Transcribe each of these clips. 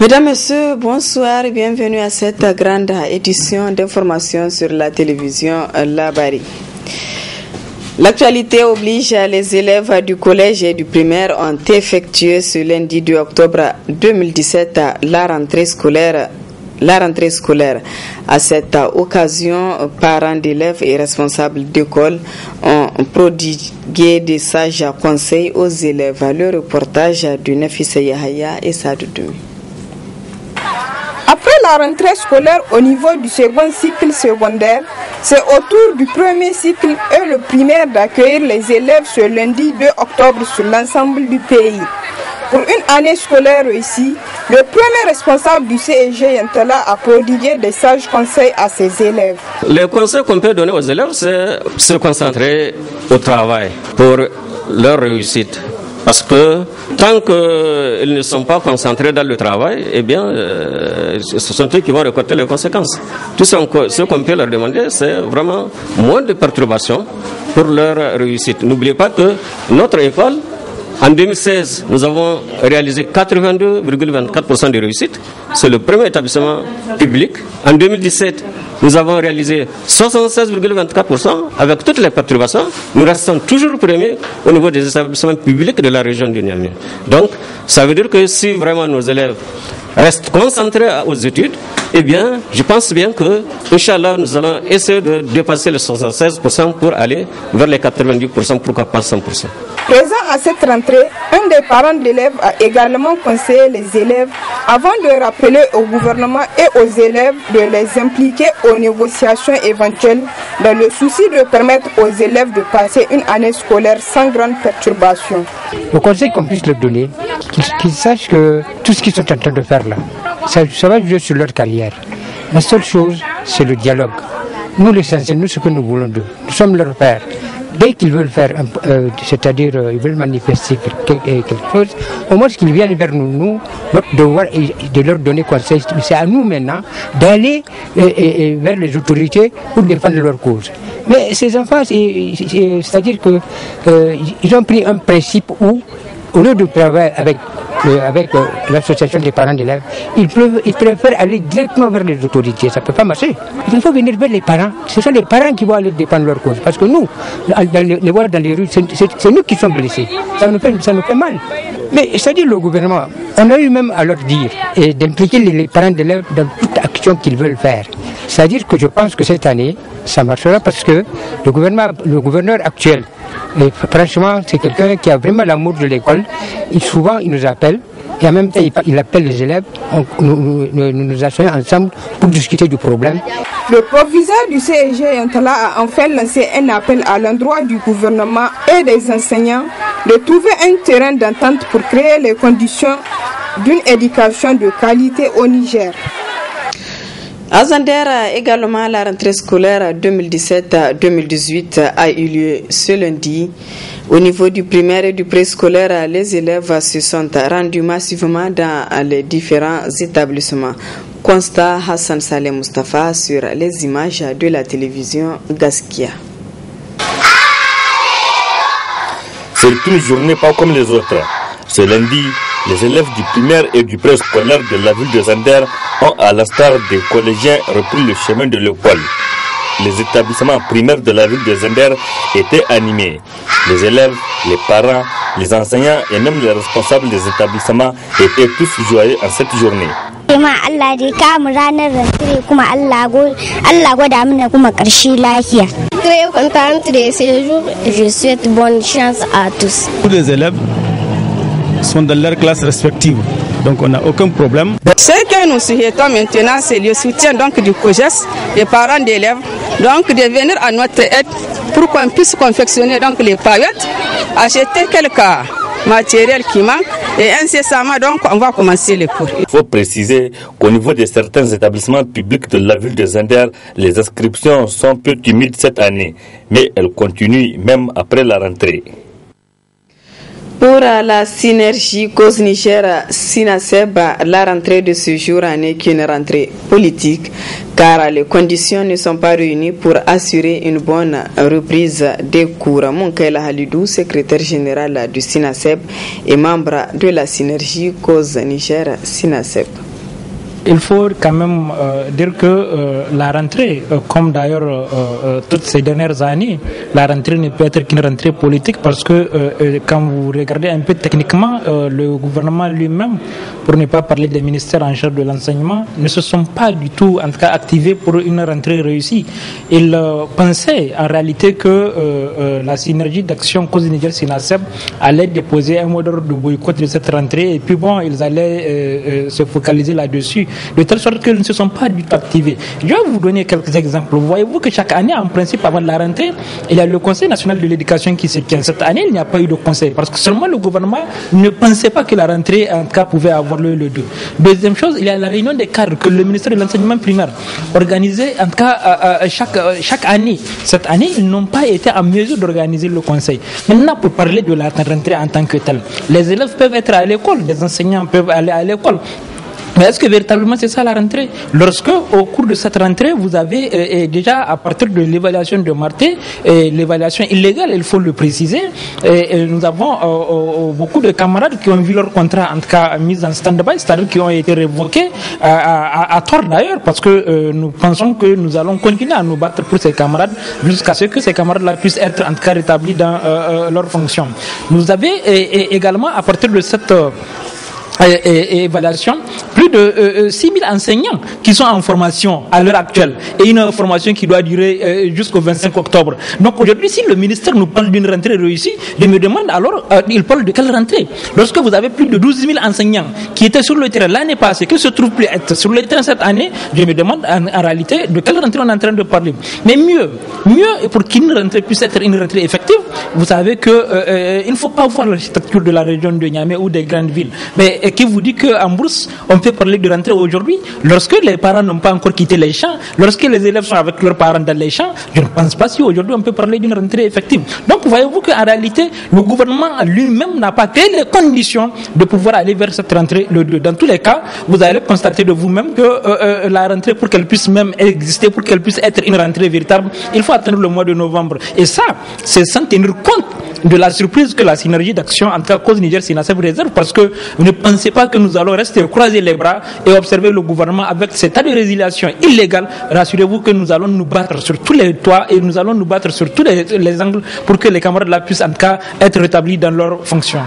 Mesdames, Messieurs, bonsoir et bienvenue à cette grande édition d'information sur la télévision Labari. L'actualité oblige, les élèves du collège et du primaire ont effectué ce lundi 2 octobre 2017 la rentrée scolaire. À cette occasion, parents d'élèves et responsables d'école ont prodigué des sages conseils aux élèves. Le reportage de Nafissa Yahaya et Sadoudoumi. Après la rentrée scolaire au niveau du second cycle secondaire, c'est au tour du premier cycle et le primaire d'accueillir les élèves ce lundi 2 octobre sur l'ensemble du pays. Pour une année scolaire réussie, le premier responsable du CEG Yantala a prodigué des sages conseils à ses élèves. Les conseils qu'on peut donner aux élèves, c'est se concentrer au travail pour leur réussite. Parce que tant qu'ils ne sont pas concentrés dans le travail, eh bien, ce sont eux qui vont récolter les conséquences. Tout ce qu'on peut leur demander, c'est vraiment moins de perturbations pour leur réussite. N'oubliez pas que notre école, en 2016, nous avons réalisé 82,24% de réussite. C'est le premier établissement public. En 2017, nous avons réalisé 76,24% avec toutes les perturbations. Nous restons toujours premiers au niveau des établissements publics de la région du Niamey. Donc, ça veut dire que si vraiment nos élèves restent concentrés aux études, eh bien, je pense bien que, Inch'Allah, nous allons essayer de dépasser les 76% pour aller vers les 90%, pourquoi pas 100%. Présent à cette rentrée, un des parents d'élèves a également conseillé les élèves avant de rappeler au gouvernement et aux élèves de les impliquer aux négociations éventuelles dans le souci de permettre aux élèves de passer une année scolaire sans grande perturbation. Le conseil qu'on puisse leur donner, qu'ils sachent que tout ce qu'ils sont en train de faire là, ça va jouer sur leur carrière. La seule chose, c'est le dialogue. Nous, l'essentiel, nous, ce que nous voulons d'eux, nous sommes leurs pères. Dès qu'ils veulent faire, c'est-à-dire ils veulent manifester quelque chose, au moins qu'ils viennent vers nous, notre devoir est de leur donner conseil. C'est à nous maintenant d'aller vers les autorités pour défendre leur cause. Mais ces enfants, c'est-à-dire qu'ils ont pris un principe où, au lieu de travailler avec l'association des parents d'élèves, ils préfèrent aller directement vers les autorités. Ça ne peut pas marcher. Il faut venir vers les parents. Ce sont les parents qui vont aller défendre leur cause. Parce que nous, les voir dans les rues, c'est nous qui sommes blessés. Ça nous fait mal. Mais c'est-à-dire le gouvernement, on a eu même à leur dire et d'impliquer les parents d'élèves dans toute action qu'ils veulent faire. C'est-à-dire que je pense que cette année, ça marchera parce que le gouverneur actuel, et franchement, c'est quelqu'un qui a vraiment l'amour de l'école. Souvent, il nous appelle et en même temps, il appelle les élèves. Nous asseyons ensemble pour discuter du problème. Le proviseur du CEG Yantala a enfin lancé un appel à l'endroit du gouvernement et des enseignants de trouver un terrain d'entente pour créer les conditions d'une éducation de qualité au Niger. À Zander, également, la rentrée scolaire 2017-2018 a eu lieu ce lundi. Au niveau du primaire et du préscolaire, les élèves se sont rendus massivement dans les différents établissements. Constat Hassan Saleh Mustafa sur les images de la télévision Gaskia. C'est une journée pas comme les autres. Ce lundi, les élèves du primaire et du préscolaire de la ville de Zander ont, à l'instar des collégiens, repris le chemin de l'école. Les établissements primaires de la ville de Zander étaient animés. Les élèves, les parents, les enseignants et même les responsables des établissements étaient tous joyeux en cette journée. Très contente de ce jour. Je souhaite bonne chance à tous. Tous les élèves sont dans leurs classes respectives, donc on n'a aucun problème. Ce que nous souhaitons maintenant, c'est le soutien donc du COGES, des parents d'élèves, donc de venir à notre aide pour qu'on puisse confectionner donc les paillettes, acheter quelques matériels qui manquent et incessamment donc on va commencer les cours. Il faut préciser qu'au niveau de certains établissements publics de la ville de Zander, les inscriptions sont peu timides cette année, mais elles continuent même après la rentrée. Pour la synergie cause Niger Sinaseb, la rentrée de ce jour n'est qu'une rentrée politique car les conditions ne sont pas réunies pour assurer une bonne reprise des cours. Moukaila Halidou, secrétaire général du Sinaseb et membre de la synergie cause Niger Sinaseb. Il faut quand même dire que la rentrée, comme d'ailleurs toutes ces dernières années, la rentrée ne peut être qu'une rentrée politique parce que quand vous regardez un peu techniquement, le gouvernement lui-même, pour ne pas parler des ministères en charge de l'enseignement, ne se sont pas du tout, en tout cas, activés pour une rentrée réussie. Ils pensaient en réalité que la synergie d'action cause Niger-Sinaseb allait déposer un mot d'ordre de boycott de cette rentrée et puis bon, ils allaient se focaliser là-dessus, de telle sorte qu'ils ne se sont pas du tout activés. Je vais vous donner quelques exemples. Voyez-vous que chaque année, en principe, avant la rentrée, il y a le Conseil national de l'éducation qui se tient. Cette année, il n'y a pas eu de conseil parce que seulement le gouvernement ne pensait pas que la rentrée, en tout cas, pouvait avoir lieu le 2. Deuxième chose, il y a la réunion des cadres que le ministère de l'enseignement primaire organisait, en tout cas, chaque année. Cette année, ils n'ont pas été en mesure d'organiser le conseil. Maintenant, pour parler de la rentrée en tant que telle, les élèves peuvent être à l'école, les enseignants peuvent aller à l'école. Mais est-ce que véritablement c'est ça la rentrée? Lorsque au cours de cette rentrée, vous avez déjà à partir de l'évaluation de Marté, l'évaluation illégale, il faut le préciser, nous avons beaucoup de camarades qui ont vu leur contrat en tout cas mis en stand-by, c'est-à-dire qui ont été révoqués à tort d'ailleurs, parce que nous pensons que nous allons continuer à nous battre pour ces camarades jusqu'à ce que ces camarades-là puissent être en tout cas rétablis dans leurs fonctions. Vous avez également à partir de cette évaluation, plus de 6000 enseignants qui sont en formation à l'heure actuelle et une formation qui doit durer jusqu'au 25 octobre. Donc aujourd'hui, si le ministère nous parle d'une rentrée réussie, je me demande alors, il parle de quelle rentrée? Lorsque vous avez plus de 12 000 enseignants qui étaient sur le terrain l'année passée, qui se trouvent plus être sur le terrain cette année, je me demande en réalité de quelle rentrée on est en train de parler. Mais mieux, pour qu'une rentrée puisse être une rentrée effective, vous savez que il ne faut pas voir l'architecture de la région de Niamey ou des grandes villes. Mais qui vous dit qu'en bourse, on peut parler de rentrée aujourd'hui, lorsque les parents n'ont pas encore quitté les champs, lorsque les élèves sont avec leurs parents dans les champs, je ne pense pas si aujourd'hui on peut parler d'une rentrée effective. Donc voyez-vous qu'en réalité, le gouvernement lui-même n'a pas créé les conditions de pouvoir aller vers cette rentrée le 2. Dans tous les cas, vous allez constater de vous-même que la rentrée, pour qu'elle puisse même exister, pour qu'elle puisse être une rentrée véritable, il faut attendre le mois de novembre. Et ça, c'est sans tenir compte de la surprise que la synergie d'action en tout cas cause Niger-Sinaseb réserve, parce que vous ne pensez pas que nous allons rester croiser les bras et observer le gouvernement avec cet état de résiliation illégale. Rassurez-vous que nous allons nous battre sur tous les toits et nous allons nous battre sur tous les angles pour que les camarades là puissent en tout cas être rétablis dans leurs fonctions.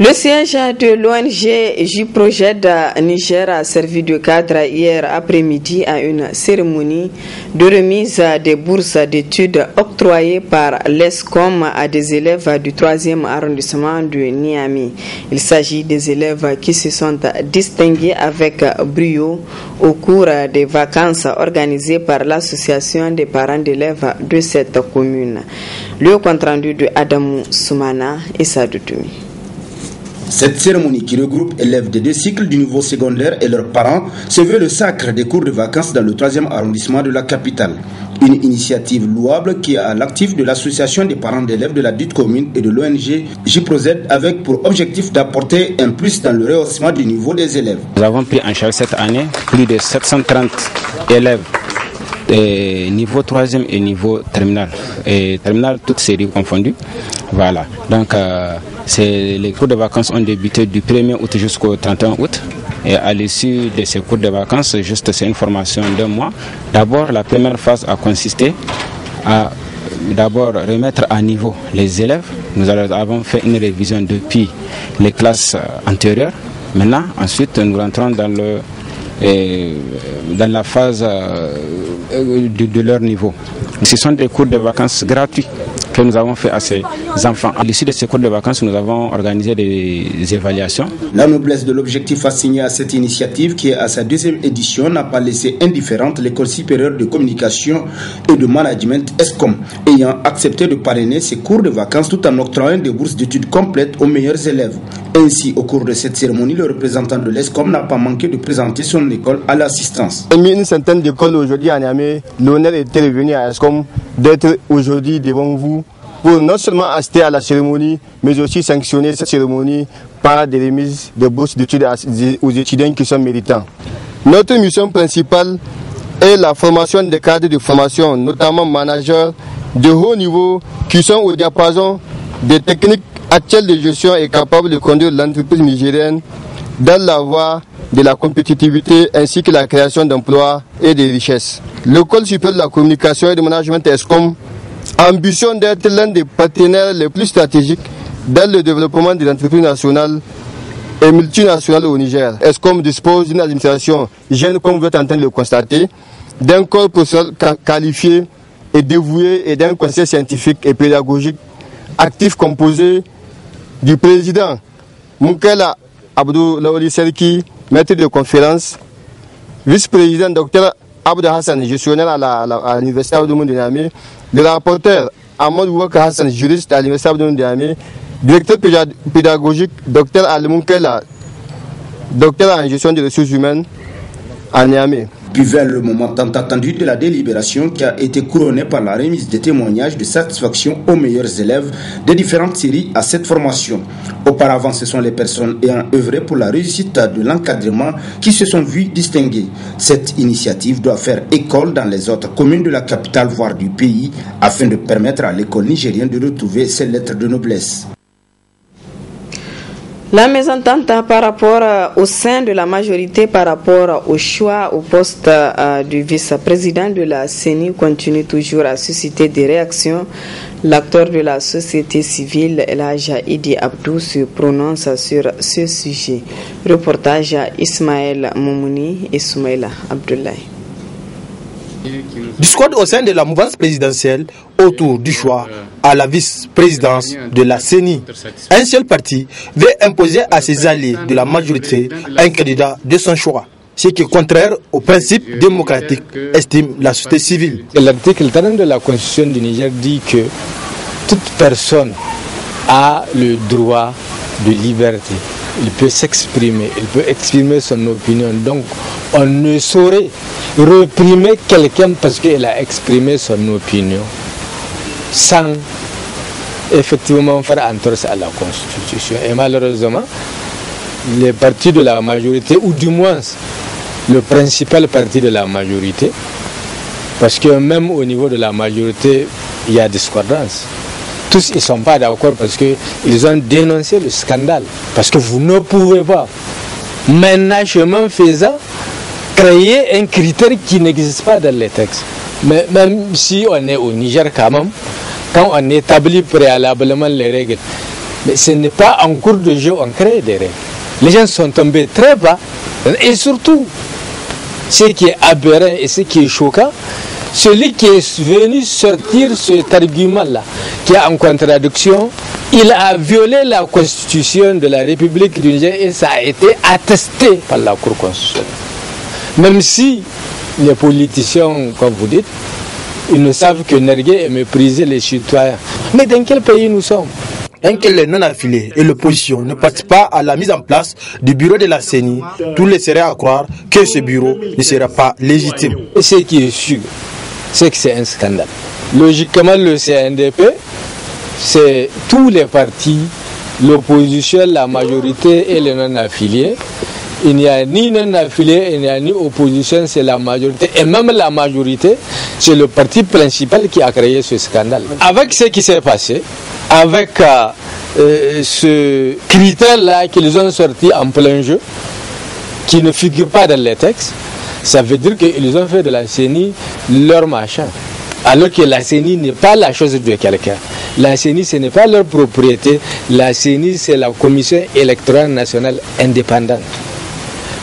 Le siège de l'ONG J-Project Niger a servi de cadre hier après-midi à une cérémonie de remise des bourses d'études octroyées par l'ESCOM à des élèves du 3e arrondissement de Niamey. Il s'agit des élèves qui se sont distingués avec brio au cours des vacances organisées par l'association des parents d'élèves de cette commune. Le compte-rendu de Adamou Soumana et Sadoutoumi. Cette cérémonie qui regroupe élèves des 2 cycles du niveau secondaire et leurs parents se veut le sacre des cours de vacances dans le 3e arrondissement de la capitale. Une initiative louable qui est à l'actif de l'association des parents d'élèves de la dite commune et de l'ONG J-Project avec pour objectif d'apporter un plus dans le rehaussement du niveau des élèves. Nous avons pris en charge cette année plus de 730 élèves. Niveau 3e et niveau terminal. Et terminal, toutes séries confondues. Voilà. Donc, les cours de vacances ont débuté du 1er août jusqu'au 31 août. Et à l'issue de ces cours de vacances, c'est une formation d'1 mois. D'abord, la première phase a consisté à d'abord remettre à niveau les élèves. Nous avons fait une révision depuis les classes antérieures. Maintenant, ensuite, nous rentrons dans la phase de leur niveau. Ce sont des cours de vacances gratuits que nous avons fait à ces enfants. À l'issue de ces cours de vacances, nous avons organisé des évaluations. La noblesse de l'objectif assigné à cette initiative, qui est à sa 2e édition, n'a pas laissé indifférente l'École supérieure de communication et de management ESCOM, ayant accepté de parrainer ces cours de vacances tout en octroyant des bourses d'études complètes aux meilleurs élèves. Ainsi, au cours de cette cérémonie, le représentant de l'ESCOM n'a pas manqué de présenter son école à l'assistance. Une centaine d'écoles aujourd'hui à Niamey, l'honneur était revenu à ESCOM d'être aujourd'hui devant vous pour non seulement assister à la cérémonie, mais aussi sanctionner cette cérémonie par des remises de bourses d'études aux étudiants qui sont méritants. Notre mission principale est la formation des cadres de formation, notamment managers de haut niveau qui sont au diapason des techniques actuelles de gestion et capables de conduire l'entreprise nigérienne dans la voie de la compétitivité ainsi que la création d'emplois et de richesses. L'École supérieure de la communication et du management ESCOM ambitionne d'être l'un des partenaires les plus stratégiques dans le développement des entreprises nationales et multinationales au Niger. ESCOM dispose d'une administration jeune, comme vous êtes en train de le constater, d'un corps professionnel qualifié et dévoué et d'un conseil scientifique et pédagogique actif composé du président Moukela Abdou Laoli Serki, maître de conférence, vice-président Dr Abdou Hassan, gestionnaire à l'Université Abdou Moun de Niamey, le rapporteur Ahmad Ouaka Hassan, juriste à l'Université Abdou Moun de Niamey, directeur pédagogique Dr Ali Moukela, docteur en gestion des ressources humaines à Niamey. Puis vers le moment tant attendu de la délibération qui a été couronnée par la remise des témoignages de satisfaction aux meilleurs élèves des différentes séries à cette formation. Auparavant, ce sont les personnes ayant œuvré pour la réussite de l'encadrement qui se sont vues distinguer. Cette initiative doit faire école dans les autres communes de la capitale, voire du pays, afin de permettre à l'école nigérienne de retrouver ses lettres de noblesse. La mésentente par rapport au sein de la majorité par rapport au choix au poste du vice-président de la CENI continue toujours à susciter des réactions. L'acteur de la société civile, Elaja Idi Abdou, se prononce sur ce sujet. Reportage à Ismaël Moumouni et Soumaïla Abdoulaye. Discorde au sein de la mouvance présidentielle autour du choix à la vice-présidence de la CENI. Un seul parti veut imposer à ses alliés de la majorité un candidat de son choix, ce qui est contraire aux principes démocratiques, estime la société civile. L'article 30 de la Constitution du Niger dit que toute personne a le droit de liberté. Il peut s'exprimer, il peut exprimer son opinion. Donc, on ne saurait réprimer quelqu'un parce qu'il a exprimé son opinion sans effectivement faire entorse à la Constitution. Et malheureusement, les partis de la majorité, ou du moins le principal parti de la majorité, parce que même au niveau de la majorité, il y a discordance. Tous ils ne sont pas d'accord parce qu'ils ont dénoncé le scandale. Parce que vous ne pouvez pas, maintenant chemin faisant, créer un critère qui n'existe pas dans les textes. Mais même si on est au Niger quand même, quand on établit préalablement les règles, mais ce n'est pas en cours de jeu on crée des règles. Les gens sont tombés très bas. Et surtout, ce qui est aberrant et ce qui est choquant, celui qui est venu sortir cet argument-là, qui est en contradiction, il a violé la Constitution de la République du Niger et ça a été attesté par la Cour constitutionnelle. Même si les politiciens, comme vous dites, ils ne savent que narguer et mépriser les citoyens. Mais dans quel pays nous sommes? Que les non-affiliés et l'opposition ne participent pas à la mise en place du bureau de la CENI, tous laisseraient à croire que ce bureau ne sera pas légitime. Et ce qui est sûr, c'est que c'est un scandale. Logiquement, le CNDP, c'est tous les partis, l'opposition, la majorité et les non-affiliés. Il n'y a ni non-affiliés, il n'y a ni opposition, c'est la majorité. Et même la majorité, c'est le parti principal qui a créé ce scandale. Avec ce qui s'est passé, avec ce critère-là qu'ils ont sorti en plein jeu, qui ne figure pas dans les textes, ça veut dire qu'ils ont fait de la CENI leur machin. Alors que la CENI n'est pas la chose de quelqu'un. La CENI, ce n'est pas leur propriété. La CENI, c'est la Commission électorale nationale indépendante.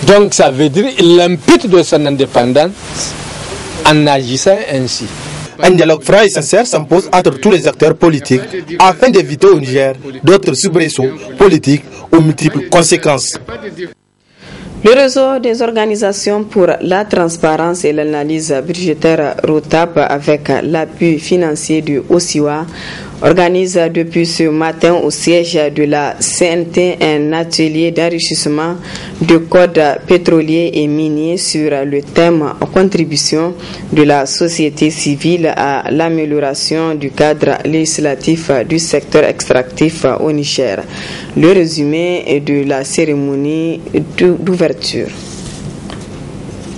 Donc ça veut dire qu'il impute de son indépendance en agissant ainsi. Un dialogue franc et sincère s'impose entre tous les acteurs politiques afin d'éviter au Niger d'autres soubresauts politiques aux multiples conséquences. Le réseau des organisations pour la transparence et l'analyse budgétaire ROTAP avec l'appui financier du OSIWA organise depuis ce matin au siège de la CNT un atelier d'enrichissement de codes pétroliers et miniers sur le thème contribution de la société civile à l'amélioration du cadre législatif du secteur extractif au Niger. Le résumé est de la cérémonie d'ouverture.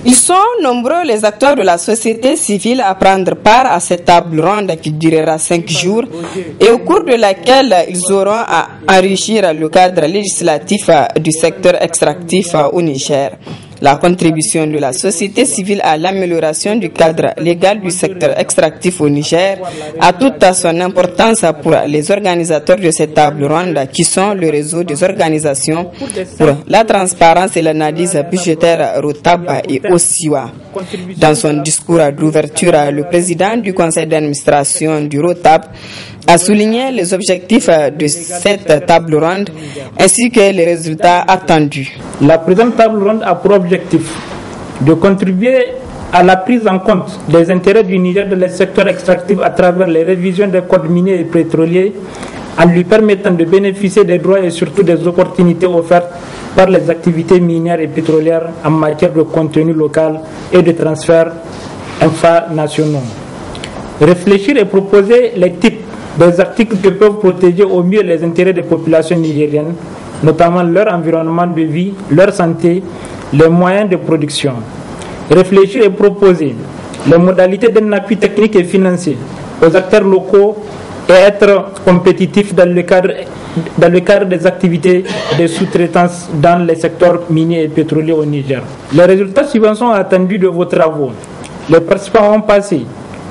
Ils sont nombreux les acteurs de la société civile à prendre part à cette table ronde qui durera 5 jours et au cours de laquelle ils auront à enrichir le cadre législatif du secteur extractif au Niger. La contribution de la société civile à l'amélioration du cadre légal du secteur extractif au Niger a toute son importance pour les organisateurs de cette table ronde qui sont le réseau des organisations pour la transparence et l'analyse budgétaire ROTAB et OSIWA. Dans son discours d'ouverture, le président du conseil d'administration du ROTAB a souligné les objectifs de cette table ronde ainsi que les résultats attendus. La présente table ronde a pour objectif de contribuer à la prise en compte des intérêts du Niger dans le secteur extractif à travers les révisions des codes miniers et pétroliers en lui permettant de bénéficier des droits et surtout des opportunités offertes par les activités minières et pétrolières en matière de contenu local et de transferts infranationaux. Réfléchir et proposer les types des articles qui peuvent protéger au mieux les intérêts des populations nigériennes, notamment leur environnement de vie, leur santé, les moyens de production. Réfléchir et proposer les modalités d'un appui technique et financier aux acteurs locaux et être compétitifs dans le cadre des activités de sous-traitance dans les secteurs miniers et pétroliers au Niger. Les résultats suivants sont attendus de vos travaux. Les participants ont passé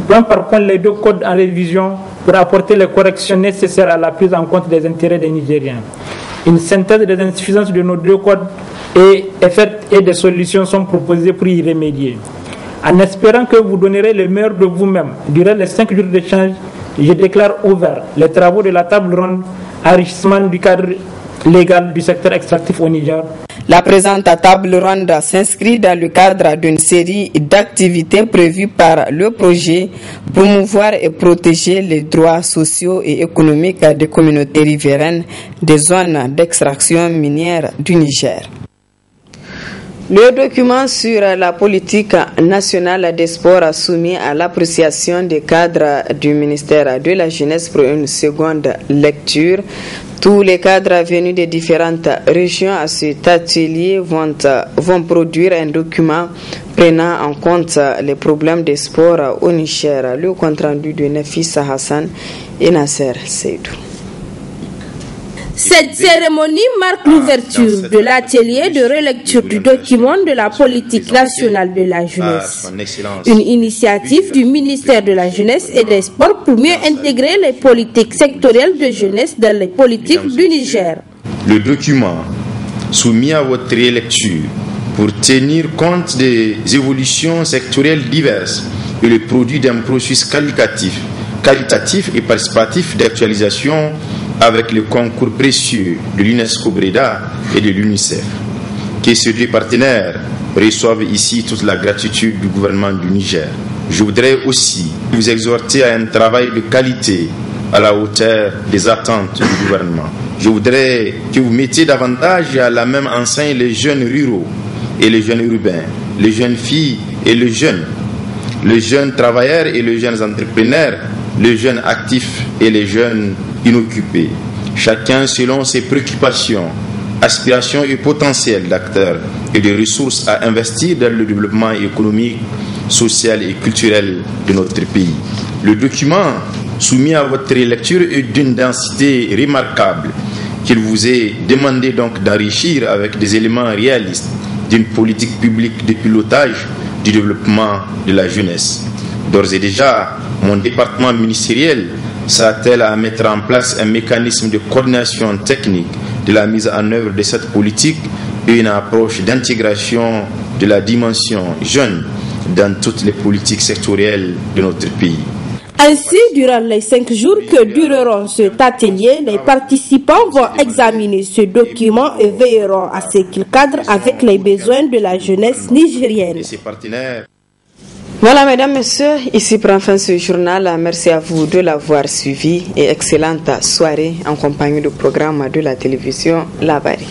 point par point les 2 codes en révision pour apporter les corrections nécessaires à la prise en compte des intérêts des Nigériens. Une synthèse des insuffisances de nos 2 codes et des solutions sont proposées pour y remédier. En espérant que vous donnerez le meilleur de vous-même durant les 5 jours d'échange, je déclare ouvert les travaux de la table ronde enrichissement du cadre légal du secteur extractif au Niger. La présente table ronde s'inscrit dans le cadre d'une série d'activités prévues par le projet promouvoir et protéger les droits sociaux et économiques des communautés riveraines des zones d'extraction minière du Niger. Le document sur la politique nationale des sports soumis à l'appréciation des cadres du ministère de la Jeunesse pour une seconde lecture. Tous les cadres venus des différentes régions à cet atelier vont produire un document prenant en compte les problèmes des sports au Niger. Le compte-rendu de Nafisa Hassan et Nasser Seydou. Cette cérémonie marque l'ouverture de l'atelier de relecture du document de la politique nationale de la jeunesse. Une initiative du ministère de la Jeunesse et des Sports pour mieux intégrer les politiques sectorielles de jeunesse dans les politiques du Niger. Le document soumis à votre relecture pour tenir compte des évolutions sectorielles diverses est le produit d'un processus qualitatif et participatif d'actualisation avec le concours précieux de l'UNESCO Breda et de l'UNICEF. Que ces 2 partenaires reçoivent ici toute la gratitude du gouvernement du Niger. Je voudrais aussi vous exhorter à un travail de qualité à la hauteur des attentes du gouvernement. Je voudrais que vous mettiez davantage à la même enseigne les jeunes ruraux et les jeunes urbains, les jeunes filles et les jeunes travailleurs et les jeunes entrepreneurs, les jeunes actifs et les jeunes inoccupés, chacun selon ses préoccupations, aspirations et potentiels d'acteurs et de ressources à investir dans le développement économique, social et culturel de notre pays. Le document soumis à votre lecture est d'une densité remarquable qu'il vous est demandé donc d'enrichir avec des éléments réalistes d'une politique publique de pilotage du développement de la jeunesse. D'ores et déjà, mon département ministériel s'attelle à mettre en place un mécanisme de coordination technique de la mise en œuvre de cette politique et une approche d'intégration de la dimension jeune dans toutes les politiques sectorielles de notre pays. Ainsi, durant les 5 jours que dureront cet atelier, les participants vont examiner ce document et veilleront à ce qu'il cadre avec les besoins de la jeunesse nigérienne. Voilà, mesdames, messieurs, ici prend fin ce journal. Merci à vous de l'avoir suivi et excellente soirée en compagnie du programme de la télévision La Bari.